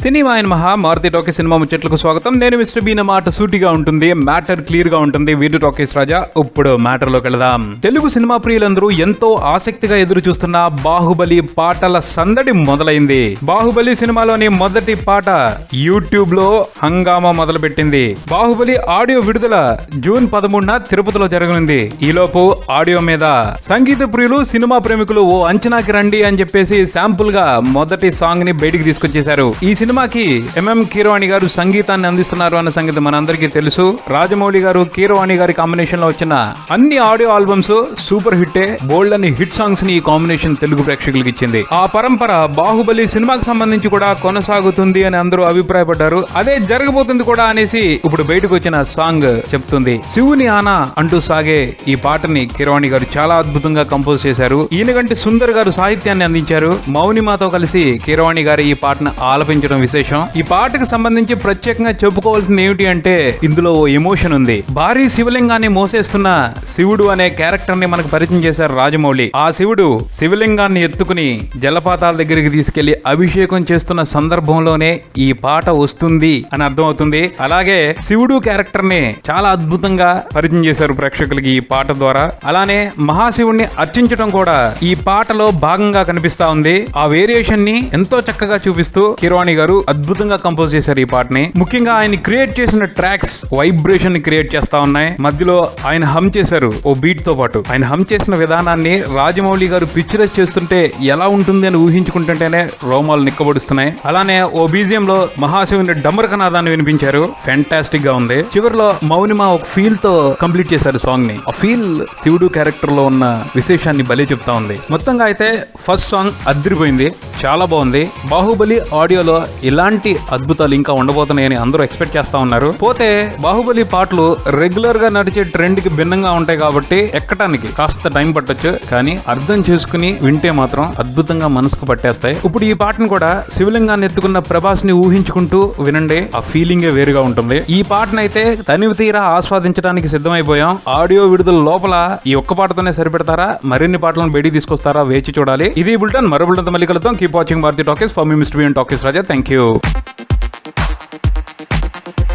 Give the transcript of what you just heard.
Cinema అయిన మహా Maruti talkies cinema ముచ్చట్లకు స్వాగతం. నేను మిస్టర్ బీన్. మాట సూటిగా ఉంటుంది, మ్యాటర్ క్లియర్ గా ఉంటుంది. వీరు టాకీస్ రాజా. ఇప్పుడు మ్యాటర్ లోకి వెళదాం. తెలుగు సినిమా ప్రియులందరూ ఎంతో ఆసక్తిగా ఎదురు చూస్తున్న బాహుబలి పాటల సందడి మొదలైంది. బాహుబలి సినిమాలోని మొదటి పాట యూట్యూబ్ లో హంగామా మొదలుపెట్టింది. బాహుబలి ఆడియో విడుదల జూన్ 13న తిరుపతిలో జరగనుంది. ఈలోపు ఆడియో మీద సంగీత ప్రియులు, సినిమా ప్రేమికులు ఓ అంచనాకి రండి అని చెప్పేసి శాంపుల్ గా మొదటి సాంగ్ ని బయటికి తీసుకొచ్చేశారు. ఈ సినిమాకి ఎంఎం కీరవాణి గారు సంగీతాన్ని అందిస్తున్నారు అన్న సంగతి మనందరికీ తెలుసు. రాజమౌళి గారు, కీరవాణి గారి కాంబినేషన్ లో వచ్చిన అన్ని ఆడియో ఆల్బమ్స్ సూపర్ హిట్టే. బోల్డ్ అని హిట్ సాంగ్స్ ని ఈ కాంబినేషన్ తెలుగు ప్రేక్షకులకు ఇచ్చింది. ఆ పరంపర బాహుబలి సినిమాకి సంబంధించి కూడా కొనసాగుతుంది అని అందరూ అభిప్రాయపడ్డారు. అదే జరగబోతుంది కూడా అనేసి ఇప్పుడు బయటకు వచ్చిన సాంగ్ చెప్తుంది. శివుని ఆనా అంటూ సాగే ఈ పాటని కీరవాణి గారు చాలా అద్భుతంగా కంపోజ్ చేశారు. ఈయనగంటి సుందర్ గారు సాహిత్యాన్ని అందించారు. మౌనిమాతో కలిసి కీరవాణి గారు ఈ పాటను ఆలపించడం విశేషం. ఈ పాటకు సంబంధించి ప్రత్యేకంగా చెప్పుకోవాల్సింది ఏమిటి అంటే ఇందులో ఓ ఎమోషన్ ఉంది. భారీ శివలింగాన్ని మోసేస్తున్న శివుడు అనే క్యారెక్టర్ ని మనకు పరిచయం చేశారు రాజమౌళి. ఆ శివుడు శివలింగాన్ని ఎత్తుకుని జలపాతాల దగ్గరికి తీసుకెళ్లి అభిషేకం చేస్తున్న సందర్భంలోనే ఈ పాట వస్తుంది అని అర్థమవుతుంది. అలాగే శివుడు క్యారెక్టర్ ని చాలా అద్భుతంగా పరిచయం చేశారు ప్రేక్షకులకి ఈ పాట ద్వారా. అలానే మహాశివుణ్ణి అర్చించడం కూడా ఈ పాటలో భాగంగా కనిపిస్తా ఉంది. ఆ వేరియేషన్ ని ఎంతో చక్కగా చూపిస్తూ కీరవాణి గారు అద్భుతంగా కంపోజ్ చేశారు ఈ పాటని. ముఖ్యంగా ఆయన క్రియేట్ చేసిన ట్రాక్స్ వైబ్రేషన్ ని క్రియేట్ చేస్తా ఉన్నాయి. మధ్యలో ఆయన హమ్ చేశారు ఓ బీట్ తో పాటు. ఆయన హమ్ చేసిన విధానాన్ని రాజమౌళి గారు పిక్చరైజ్ చేస్తుంటే ఎలా ఉంటుంది అని ఊహించుకుంటుంటేనే రోమాలు నిక్కబడుస్తున్నాయి. అలానే ఓ బీజిఎం లో మహాశివుని డమరకనాదాన్ని వినిపించారు. ఫ్యాంటాస్టిక్ గా ఉంది. చివరిలో మౌనిమా ఒక ఫీల్ తో కంప్లీట్ చేశారు సాంగ్ ని. ఆ ఫీల్ శివుడు క్యారెక్టర్ లో ఉన్న విశేషాన్ని బలి చెప్తా ఉంది. మొత్తంగా అయితే ఫస్ట్ సాంగ్ అదిరిపోయింది, చాలా బాగుంది. బాహుబలి ఆడియోలో ఇలాంటి అద్భుతాలు ఇంకా ఉండబోతున్నాయని అందరూ ఎక్స్పెక్ట్ చేస్తా ఉన్నారు. పోతే బాహుబలి పాటలు రెగ్యులర్ గా నడిచే ట్రెండ్ కి భిన్నంగా ఉంటాయి కాబట్టి ఎక్కడానికి కాస్త టైం పట్టొచ్చు, కానీ అర్థం చేసుకుని వింటే మాత్రం అద్భుతంగా మనసుకు పట్టేస్తాయి. ఇప్పుడు ఈ పాటను కూడా శివలింగాన్ని ఎత్తుకున్న ప్రభాస్ ని ఊహించుకుంటూ వినండి. ఆ ఫీలింగే వేరుగా ఉంటుంది. ఈ పాటనైతే తనివి తీరా ఆస్వాదించడానికి సిద్ధమైపోయాం. ఆడియో విడుదల లోపల ఈ ఒక్క పాటతోనే సరిపెడతారా, మరిన్ని పాటలను బయటికి తీసుకొస్తారా వేచి చూడాలి. ఇది బులెటిన్. మరో బులెటిన్ మళ్ళీ కలుద్దాం. Keep watching Bharati talkies. For me mister bean talkies Raja. Thank you.